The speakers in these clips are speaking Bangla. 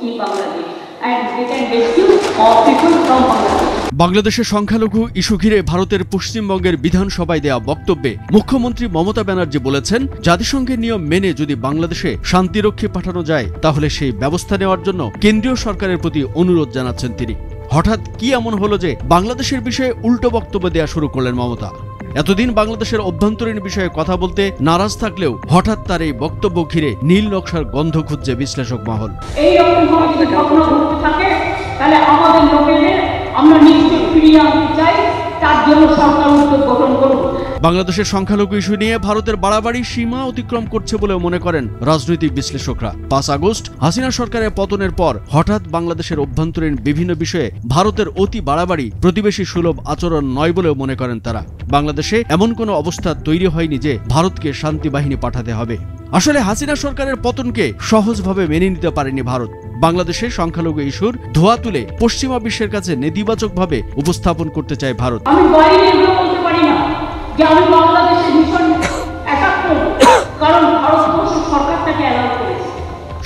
in Bangladesh and they can rescue all people from Bangladesh. বাংলাদেশের সংখ্যালঘু ইস্যু ঘিরে ভারতের পশ্চিমবঙ্গের বিধানসভায় দেয়া বক্তব্যে মুখ্যমন্ত্রী মমতা ব্যানার্জি বলেছেন, জাতিসংঘের নিয়ম মেনে যদি বাংলাদেশে শান্তিরক্ষী পাঠানো যায় তাহলে সেই ব্যবস্থা নেওয়ার জন্য কেন্দ্রীয় সরকারের প্রতি অনুরোধ জানাচ্ছেন তিনি। হঠাৎ কি এমন হলো যে বাংলাদেশের বিষয়ে উল্টো বক্তব্য দেয়া শুরু করলেন মমতা? এতদিন বাংলাদেশের অভ্যন্তরীণ বিষয়ে কথা বলতে নারাজ থাকলেও হঠাৎ তার এই বক্তব্য ঘিরে নীল নকশার গন্ধ খুঁজছে বিশ্লেষক মহল। এইরকম ভাবে যদি ঘটনা ঘটতে থাকে তাহলে আমাদের লোকেদের আমরা নিশ্চয়ই ফিরিয়ে আনতে চাই, তার জন্য সরকার উদ্যোগ গ্রহণ করুন। বাংলাদেশের সংখ্যালঘু ইস্যু নিয়ে ভারতের বাড়াবাড়ি সীমা অতিক্রম করছে বলেও মনে করেন রাজনৈতিক বিশ্লেষকরা। 5 আগস্ট হাসিনা সরকারের পতনের পর হঠাৎ বাংলাদেশের অভ্যন্তরীণ বিভিন্ন বিষয়ে ভারতের অতি বাড়াবাড়ি প্রতিবেশী সুলভ আচরণ নয় বলেও মনে করেন তারা। বাংলাদেশে এমন কোনো অবস্থা তৈরি হয়নি যে ভারতকে শান্তি বাহিনী পাঠাতে হবে। আসলে হাসিনা সরকারের পতনকে সহজভাবে মেনে নিতে পারেনি ভারত। বাংলাদেশের সংখ্যালঘু ইস্যুর ধোয়া তুলে পশ্চিমা বিশ্বের কাছে নেতিবাচকভাবে উপস্থাপন করতে চায় ভারত। আমি বাইরে এগুলো বলতে পারি না যে আমি বাংলাদেশের ভীষণ অ্যাটাক করব, কারণ ভারতবর্ষ সরকার তাকে অ্যালাউ করেছে।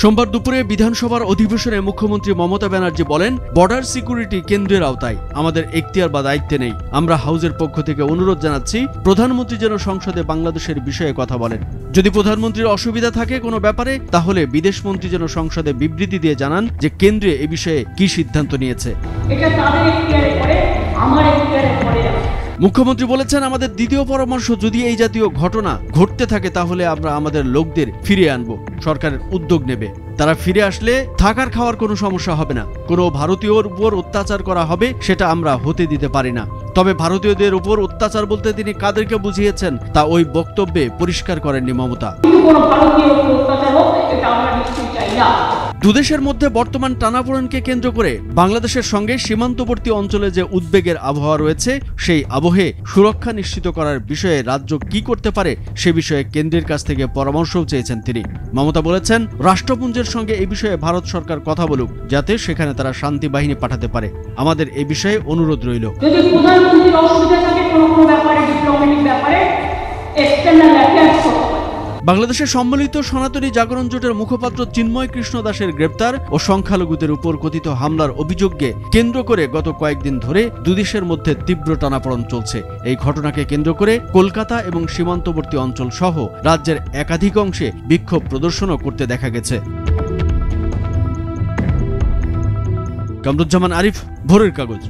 সোমবার দুপুরে বিধানসভার অধিবেশনে মুখ্যমন্ত্রী মমতা ব্যানার্জি বলেন, বর্ডার সিকিউরিটি কেন্দ্রের আওতায়, আমাদের এখতিয়ার বা দায়িত্বে নেই। আমরা হাউজের পক্ষ থেকে অনুরোধ জানাচ্ছি প্রধানমন্ত্রী যেন সংসদে বাংলাদেশের বিষয়ে কথা বলেন। যদি প্রধানমন্ত্রীর অসুবিধা থাকে কোনো ব্যাপারে, তাহলে বিদেশমন্ত্রী যেন সংসদে বিবৃতি দিয়ে জানান যে কেন্দ্রে এ বিষয়ে কি সিদ্ধান্ত নিয়েছে। এটা তাদের এখতিয়ারে পড়ে, আমার এখতিয়ারে পড়ে না। মুখ্যমন্ত্রী বলেছেন, আমাদের দ্বিতীয় পরামর্শ, যদি এই জাতীয় ঘটনা ঘটতে থাকে তাহলে আমরা আমাদের লোকদের ফিরিয়ে আনব। সরকারের উদ্যোগ নেবে। তারা ফিরে আসলে থাকার খাওয়ার কোনো সমস্যা হবে না। কোনো ভারতীয়র উপর অত্যাচার করা হবে সেটা আমরা হতে দিতে পারি না। তবে ভারতীয়দের উপর অত্যাচার বলতে তিনি কাদেরকে বুঝিয়েছেন তা ওই বক্তব্যে পরিষ্কার করেননি মমতা। দুদেশের মধ্যে বর্তমান টানাপোড়েনকে কেন্দ্র করে বাংলাদেশের সঙ্গে সীমান্তবর্তী অঞ্চলে যে উদ্বেগের আবহাওয়া রয়েছে, সেই আবহে সুরক্ষা নিশ্চিত করার বিষয়ে রাজ্য কি করতে পারে সে বিষয়ে কেন্দ্রের কাছ থেকে পরামর্শও চেয়েছেন তিনি। মমতা বলেছেন, রাষ্ট্রপুঞ্জের সঙ্গে এই বিষয়ে ভারত সরকার কথা বলুক, যাতে সেখানে তারা শান্তি বাহিনী পাঠাতে পারে। আমাদের এই বিষয়ে অনুরোধ রইল। যদি প্রধানমন্ত্রীর অসুবিধা থাকে কোনো ব্যাপারে, ডিপ্লোম্যাটিক ব্যাপারে, এক্সটার্নাল অ্যাফেয়ার্স করতে পারে। বাংলাদেশের সম্মিলিত সনাতনী জাগরণ জোটের মুখপাত্র চিন্ময় কৃষ্ণ দাসের গ্রেপ্তার ও সংখ্যালঘুদের উপর কথিত হামলার অভিযোগকে কেন্দ্র করে গত কয়েকদিন ধরে দুদেশের মধ্যে তীব্র টানাপোড়েন চলছে। এই ঘটনাকে কেন্দ্র করে কলকাতা এবং সীমান্তবর্তী অঞ্চল সহ রাজ্যের একাধিক অংশে বিক্ষোভ প্রদর্শনও করতে দেখা গেছে। কামরুজ্জামান আরিফ, ভোরের কাগজ।